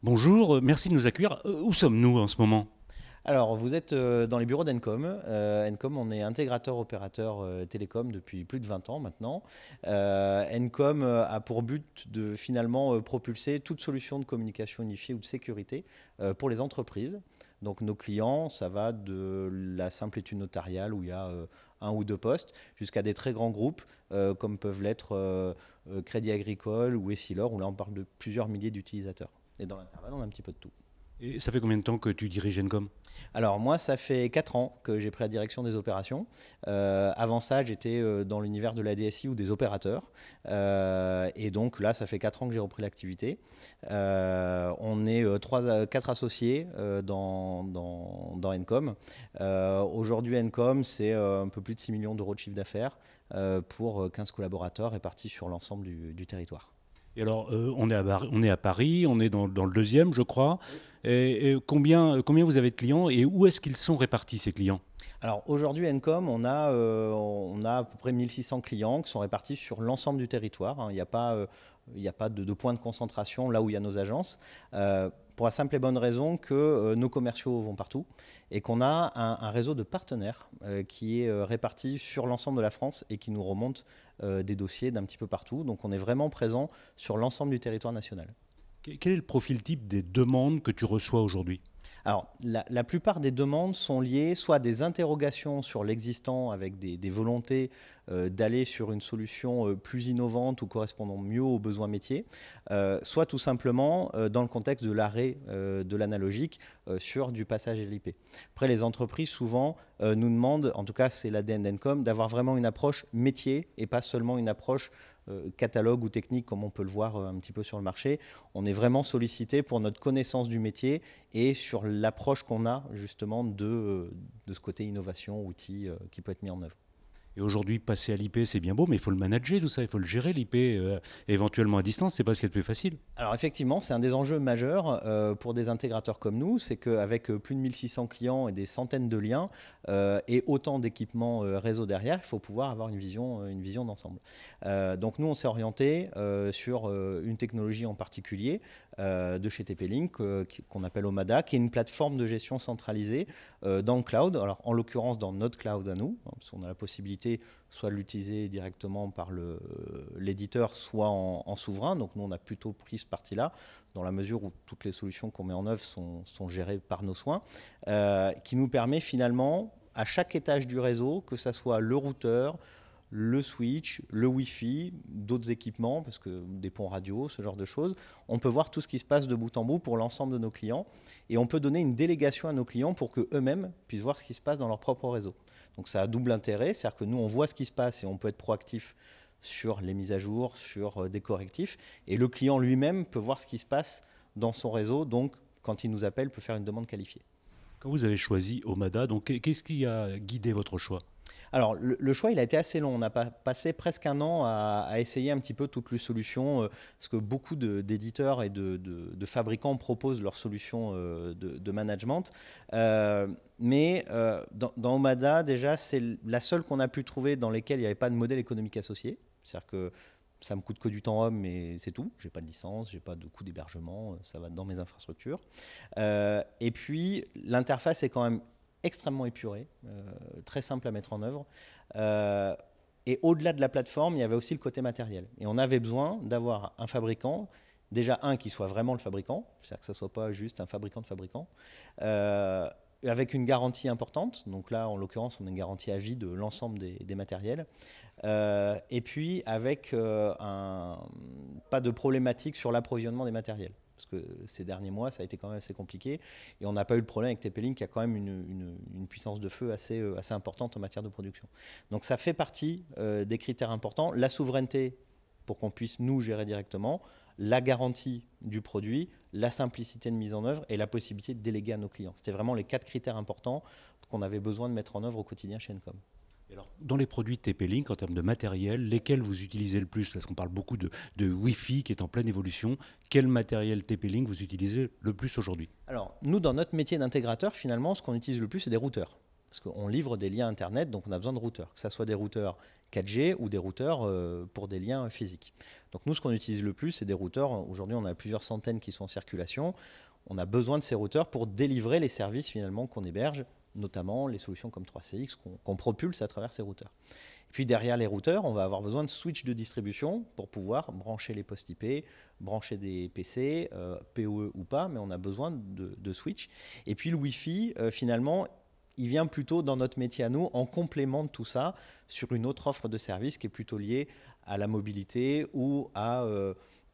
Bonjour, merci de nous accueillir. Où sommes-nous en ce moment? Alors, vous êtes dans les bureaux d'Encom. Encom, on est intégrateur opérateur télécom depuis plus de 20 ans maintenant. Encom a pour but de finalement propulser toute solution de communication unifiée ou de sécurité pour les entreprises. Donc nos clients, ça va de la simple étude notariale où il y a un ou deux postes jusqu'à des très grands groupes comme peuvent l'être Crédit Agricole ou Essilor où là on parle de plusieurs milliers d'utilisateurs. Et dans l'intervalle, on a un petit peu de tout. Et ça fait combien de temps que tu diriges Encom? Alors moi, ça fait 4 ans que j'ai pris la direction des opérations. Avant ça, j'étais dans l'univers de la DSI ou des opérateurs. Et donc là, ça fait 4 ans que j'ai repris l'activité. On est 4 associés dans Encom. Aujourd'hui, Encom, c'est un peu plus de 6 millions d'euros de chiffre d'affaires pour 15 collaborateurs répartis sur l'ensemble du territoire. Et alors, on est à Paris, on est dans le deuxième, je crois. Et combien vous avez de clients et où est-ce qu'ils sont répartis, ces clients? Alors aujourd'hui, Encom, on a à peu près 1600 clients qui sont répartis sur l'ensemble du territoire, hein. Il n'y a pas de point de concentration là où il y a nos agences, pour la simple et bonne raison que nos commerciaux vont partout et qu'on a un réseau de partenaires qui est réparti sur l'ensemble de la France et qui nous remonte des dossiers d'un petit peu partout. Donc on est vraiment présent sur l'ensemble du territoire national. Quel est le profil type des demandes que tu reçois aujourd'hui? Alors, la plupart des demandes sont liées soit à des interrogations sur l'existant avec des volontés d'aller sur une solution plus innovante ou correspondant mieux aux besoins métiers, soit tout simplement dans le contexte de l'arrêt de l'analogique sur du passage à l'IP. Après, les entreprises souvent nous demandent, en tout cas c'est l'ADN d'Encom, d'avoir vraiment une approche métier et pas seulement une approche catalogue ou technique comme on peut le voir un petit peu sur le marché. On est vraiment sollicité pour notre connaissance du métier et sur l'approche qu'on a justement de ce côté innovation, outil qui peut être mis en œuvre. Et aujourd'hui, passer à l'IP, c'est bien beau, mais il faut le manager, tout ça, il faut le gérer, l'IP, éventuellement à distance, c'est pas ce qui est le plus facile. Alors effectivement, c'est un des enjeux majeurs pour des intégrateurs comme nous, c'est qu'avec plus de 1600 clients et des centaines de liens et autant d'équipements réseau derrière, il faut pouvoir avoir une vision d'ensemble. Donc nous, on s'est orienté sur une technologie en particulier de chez TP-Link qu'on appelle Omada, qui est une plateforme de gestion centralisée dans le cloud, alors en l'occurrence dans notre cloud à nous, hein, parce qu'on a la possibilité soit de l'utiliser directement par l'éditeur, soit en souverain. Donc nous, on a plutôt pris ce parti-là, dans la mesure où toutes les solutions qu'on met en œuvre sont gérées par nos soins, qui nous permet finalement, à chaque étage du réseau, que ce soit le routeur, le switch, le Wi-Fi, d'autres équipements, parce que des ponts radio, ce genre de choses, on peut voir tout ce qui se passe de bout en bout pour l'ensemble de nos clients et on peut donner une délégation à nos clients pour qu'eux-mêmes puissent voir ce qui se passe dans leur propre réseau. Donc ça a double intérêt, c'est-à-dire que nous on voit ce qui se passe et on peut être proactif sur les mises à jour, sur des correctifs et le client lui-même peut voir ce qui se passe dans son réseau, donc quand il nous appelle, peut faire une demande qualifiée. Quand vous avez choisi Omada, donc qu'est-ce qui a guidé votre choix? Alors, le choix, il a été assez long. On a passé presque un an à essayer un petit peu toutes les solutions, parce que beaucoup d'éditeurs et de fabricants proposent leurs solutions de management. Mais dans Omada, déjà, c'est la seule qu'on a pu trouver dans lesquelles il n'y avait pas de modèle économique associé. C'est-à-dire que ça me coûte que du temps homme, mais c'est tout. J'ai pas de licence, j'ai pas de coût d'hébergement, ça va dans mes infrastructures. Et puis, l'interface est quand même extrêmement épuré, très simple à mettre en œuvre. Et au-delà de la plateforme, il y avait aussi le côté matériel. Et on avait besoin d'avoir un fabricant, déjà un qui soit vraiment le fabricant, c'est-à-dire que ça ne soit pas juste un fabricant de fabricant, avec une garantie importante. Donc là, en l'occurrence, on a une garantie à vie de l'ensemble des matériels. Et puis avec pas de problématique sur l'approvisionnement des matériels. Parce que ces derniers mois, ça a été quand même assez compliqué. Et on n'a pas eu le problème avec TP-Link qui a quand même une puissance de feu assez importante en matière de production. Donc ça fait partie des critères importants. La souveraineté pour qu'on puisse nous gérer directement, la garantie du produit, la simplicité de mise en œuvre et la possibilité de déléguer à nos clients. C'était vraiment les 4 critères importants qu'on avait besoin de mettre en œuvre au quotidien chez Encom. Et alors, dans les produits TP-Link, en termes de matériel, lesquels vous utilisez le plus? Parce qu'on parle beaucoup de Wi-Fi qui est en pleine évolution. Quel matériel TP-Link vous utilisez le plus aujourd'hui? Alors, nous, dans notre métier d'intégrateur, finalement, ce qu'on utilise le plus, c'est des routeurs. parce qu'on livre des liens Internet, donc on a besoin de routeurs, que ce soit des routeurs 4G ou des routeurs pour des liens physiques. Donc nous, ce qu'on utilise le plus, c'est des routeurs. Aujourd'hui, on a plusieurs centaines qui sont en circulation. On a besoin de ces routeurs pour délivrer les services finalement qu'on héberge, notamment les solutions comme 3CX qu'on propulse à travers ces routeurs. Et puis derrière les routeurs, on va avoir besoin de switches de distribution pour pouvoir brancher les postes IP, brancher des PC, PoE ou pas, mais on a besoin de switch. Et puis le Wi-Fi, finalement, il vient plutôt dans notre métier à nous en complément de tout ça sur une autre offre de service qui est plutôt liée à la mobilité ou à,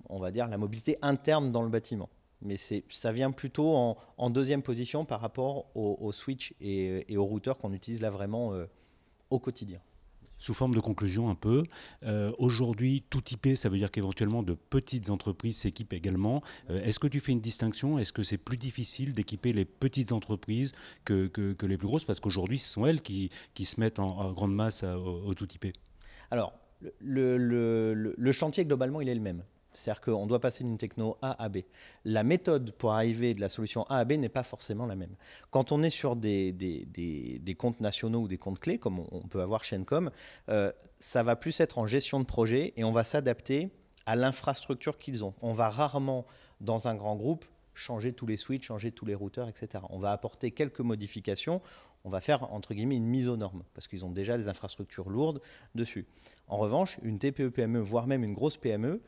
on va dire, la mobilité interne dans le bâtiment. Mais ça vient plutôt en deuxième position par rapport aux switch et aux routeurs qu'on utilise là vraiment au quotidien. Sous forme de conclusion un peu, aujourd'hui, tout IP, ça veut dire qu'éventuellement de petites entreprises s'équipent également. Est-ce que tu fais une distinction? Est-ce que c'est plus difficile d'équiper les petites entreprises que les plus grosses? Parce qu'aujourd'hui, ce sont elles qui se mettent en grande masse au tout IP. Alors, le chantier, globalement, il est le même. C'est-à-dire qu'on doit passer d'une techno A à B. La méthode pour arriver de la solution A à B n'est pas forcément la même. Quand on est sur des comptes nationaux ou des comptes clés, comme on peut avoir chez Encom, ça va plus être en gestion de projet et on va s'adapter à l'infrastructure qu'ils ont. On va rarement, dans un grand groupe, changer tous les switches, changer tous les routeurs, etc. On va apporter quelques modifications. On va faire, entre guillemets, une mise aux normes, parce qu'ils ont déjà des infrastructures lourdes dessus. En revanche, une TPE-PME, voire même une grosse PME,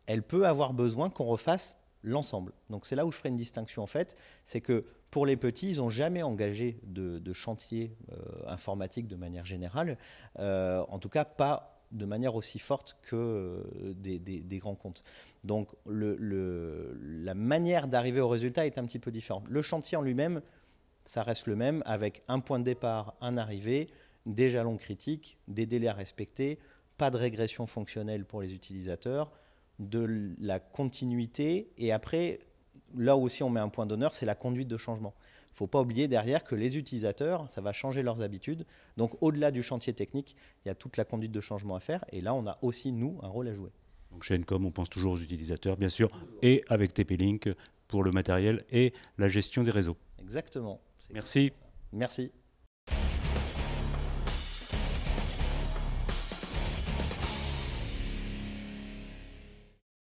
elle peut avoir besoin qu'on refasse l'ensemble. Donc c'est là où je ferai une distinction en fait, c'est que pour les petits, ils n'ont jamais engagé de chantier informatique de manière générale, en tout cas pas de manière aussi forte que des grands comptes. Donc la manière d'arriver au résultat est un petit peu différente. Le chantier en lui-même, ça reste le même, avec un point de départ, un arrivée, des jalons critiques, des délais à respecter, pas de régression fonctionnelle pour les utilisateurs, de la continuité, et après, là aussi on met un point d'honneur, c'est la conduite de changement. Il ne faut pas oublier derrière que les utilisateurs, ça va changer leurs habitudes, donc au-delà du chantier technique, il y a toute la conduite de changement à faire, et là on a aussi, nous, un rôle à jouer. Donc chez Encom, on pense toujours aux utilisateurs, bien sûr, et avec TP-Link pour le matériel et la gestion des réseaux. Exactement. Merci. Merci.